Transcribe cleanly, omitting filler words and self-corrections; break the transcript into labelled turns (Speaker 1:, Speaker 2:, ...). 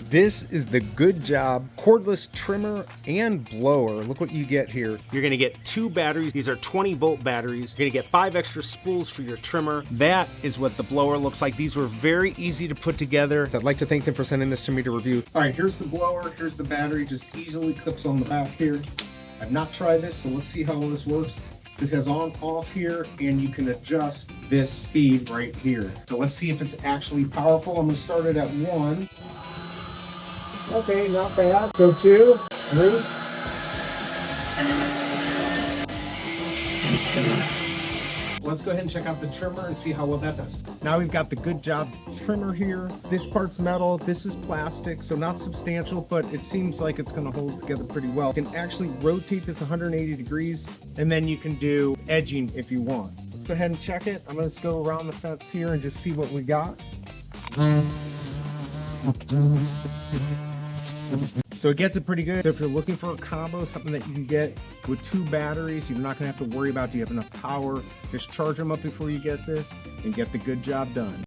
Speaker 1: This is the GOODJOB cordless trimmer and blower. Look what you get here. You're gonna get 2 batteries. These are 20-volt batteries. You're gonna get 5 extra spools for your trimmer. That is what the blower looks like. These were very easy to put together. I'd like to thank them for sending this to me to review. All right, here's the blower, here's the battery. Just easily clips on the back here. I've not tried this, so let's see how this works. This has on, off here, and you can adjust this speed right here. So let's see if it's actually powerful. I'm gonna start it at 1. Okay, not bad. Go 2, 3. Let's go ahead and check out the trimmer and see how well that does. Now we've got the GOODJOB trimmer here. This part's metal, this is plastic, so not substantial, but it seems like it's gonna hold together pretty well. You can actually rotate this 180 degrees, and then you can do edging if you want. Let's go ahead and check it. I'm gonna just go around the fence here and just see what we got. So it gets it pretty good. So if you're looking for a combo, something that you can get with 2 batteries, you're not gonna have to worry about do you have enough power. Just charge them up before you get this and get the GOODJOB done.